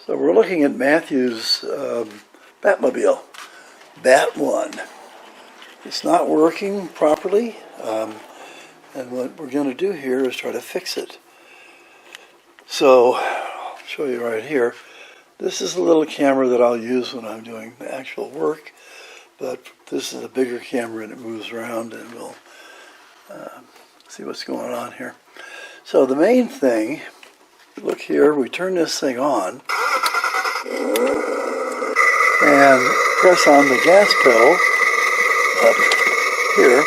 So we're looking at Matthew's Batmobile, Bat 1. It's not working properly, and what we're going to do here is try to fix it. So I'll show you right here. This is a little camera that I'll use when I'm doing the actual work, but this is a bigger camera and it moves around, and we'll see what's going on here. So the main thing, look here, we turn this thing on and press on the gas pedal up here.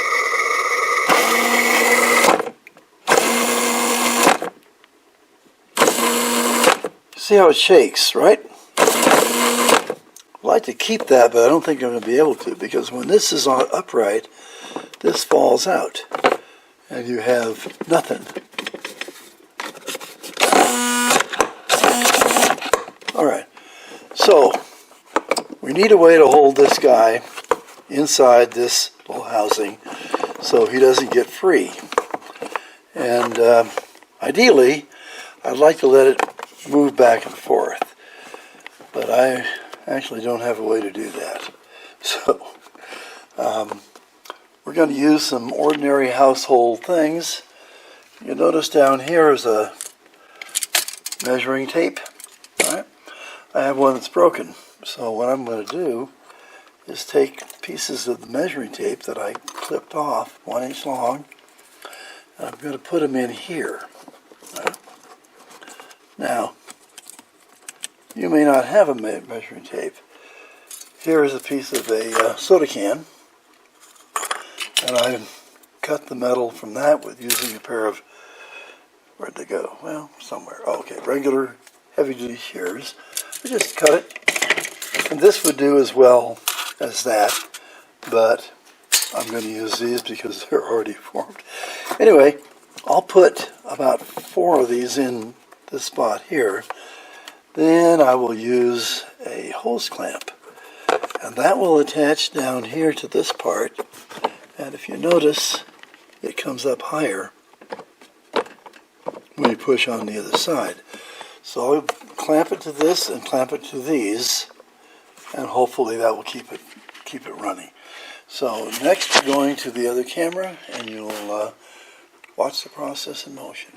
See how it shakes, right? I'd like to keep that, but I don't think I'm going to be able to, because when this is on upright, this falls out and you have nothing. Alright, so we need a way to hold this guy inside this little housing so he doesn't get free. And ideally, I'd like to let it move back and forth, but I actually don't have a way to do that. So we're going to use some ordinary household things. You notice down here is a measuring tape. All right? I have one that's broken, so what I'm going to do is take pieces of the measuring tape that I clipped off, 1 inch long, and I'm going to put them in here. Right? Now, you may not have a measuring tape. Here is a piece of a soda can, and I cut the metal from that with using a pair of, where'd they go? Well, somewhere. Oh, okay, regular heavy-duty shears. I just cut it, and this would do as well as that, but I'm going to use these because they're already formed. Anyway, I'll put about 4 of these in this spot here. Then I will use a hose clamp, and that will attach down here to this part, and if you notice, it comes up higher when you push on the other side. So I'll clamp it to this and clamp it to these, and hopefully that will keep it running. So next we're going to the other camera, and you'll watch the process in motion.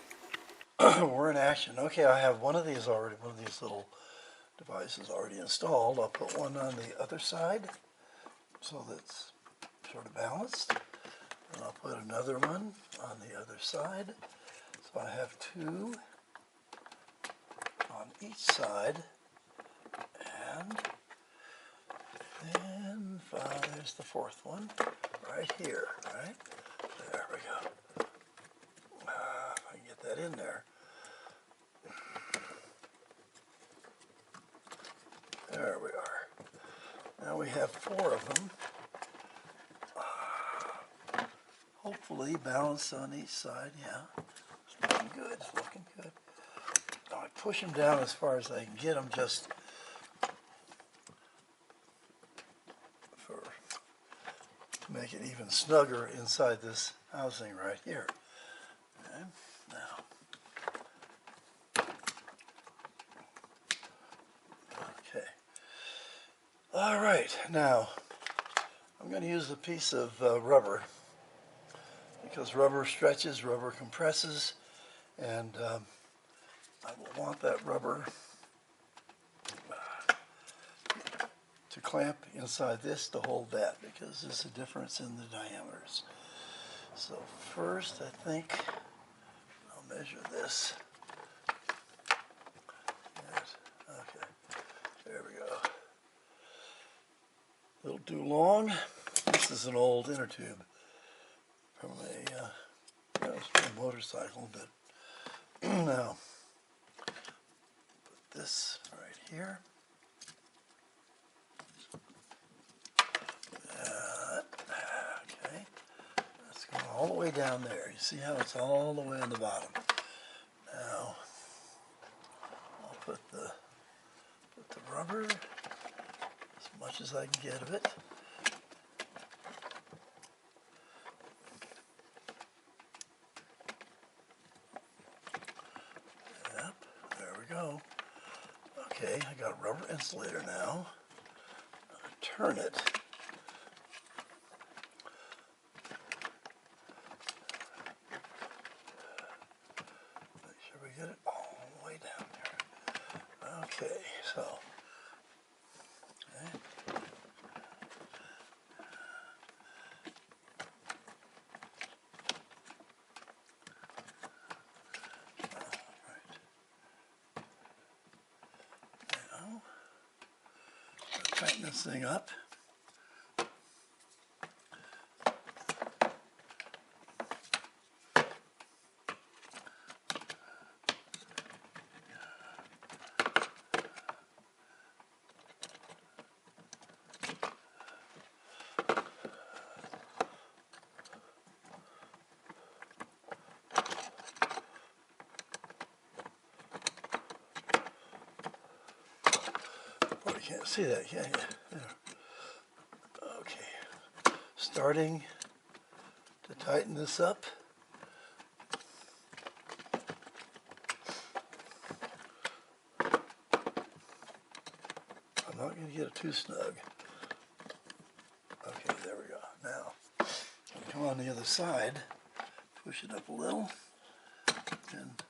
We're in action. Okay, I have one of these already, one of these little devices already installed. I'll put one on the other side so that's sort of balanced. And I'll put another one on the other side. So I have 2 on each side. And then there's the 4th one right here, right? There we go. If I can get that in there. There we are. Now we have 4 of them. Hopefully balanced on each side. Yeah, it's looking good. It's looking good. Now I push them down as far as I can get them, just to make it even snugger inside this housing right here. Okay. Now, okay. All right. Now, I'm going to use a piece of rubber, because rubber stretches, rubber compresses, and I will want that rubber to clamp inside this to hold that, because there's a difference in the diameters. So first, I think I'll measure this. Yes. Okay, there we go. A little too long. This is an old inner tube from a motorcycle, but now put this right here. Okay, that's going all the way down there. You see how it's all the way on the bottom. Now I'll put the rubber as much as I can get of it. Yep, there we go. Okay, I got a rubber insulator now. I'm going to turn it. Make sure we get it all the way down there. Okay, so. Okay. Now, tighten this thing up. Oh, you can't see that, can you? There. Okay, starting to tighten this up. I'm not going to get it too snug. Okay, there we go. Now, come on the other side, push it up a little, and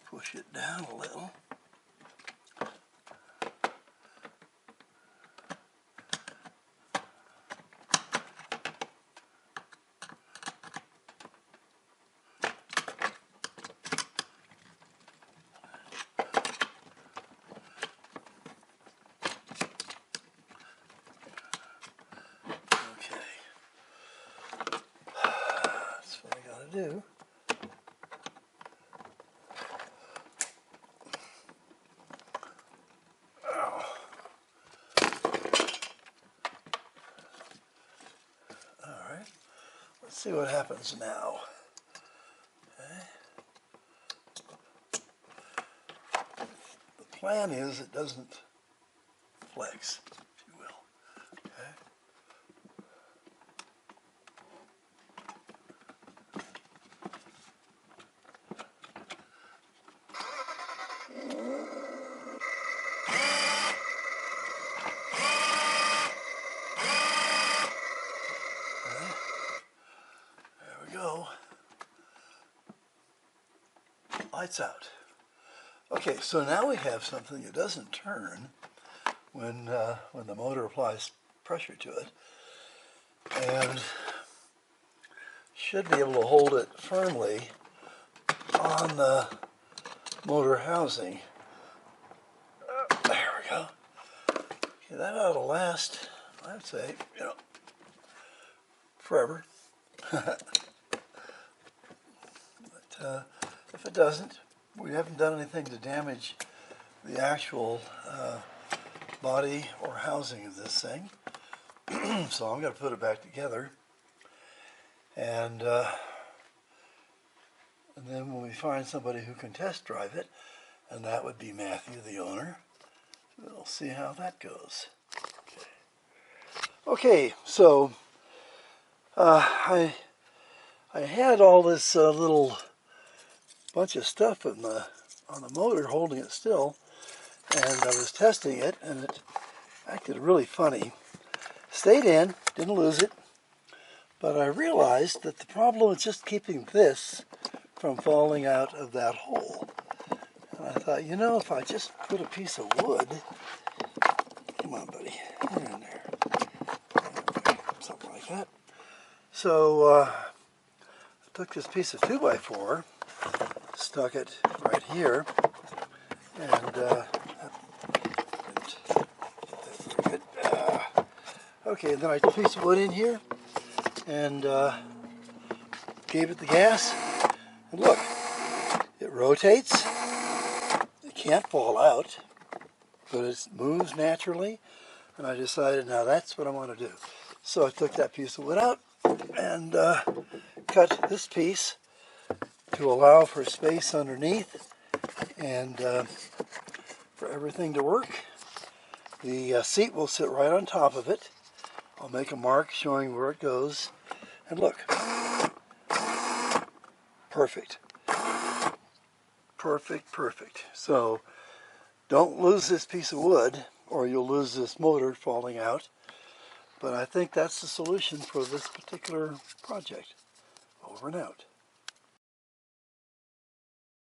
push it down a little. That's what I got to do. All right, let's see what happens now. Okay. The plan is it doesn't flex, if you will. Okay. There we go. Lights out. Okay, so now we have something that doesn't turn when the motor applies pressure to it, and should be able to hold it firmly on the motor housing. There we go. Okay, that ought to last, I'd say, forever. But if it doesn't, we haven't done anything to damage the actual body or housing of this thing. So I'm going to put it back together, and then when we find somebody who can test drive it, and that would be Matthew, the owner, we'll see how that goes. Okay, so I had all this little bunch of stuff on the motor holding it still, and I was testing it, and it acted really funny. Stayed in, didn't lose it, but I realized that the problem is just keeping this from falling out of that hole. And I thought, if I just put a piece of wood, come on, buddy, get in there, something like that. So I took this piece of 2x4, stuck it right here, and okay, and then I put a piece of wood in here and gave it the gas, and look, it rotates. It can't fall out, but it moves naturally, and I decided now that's what I want to do. So I took that piece of wood out and cut this piece to allow for space underneath and for everything to work. The seat will sit right on top of it. I'll make a mark showing where it goes, and look, perfect. Perfect, perfect. So don't lose this piece of wood or you'll lose this motor falling out. But I think that's the solution for this particular project. Over and out.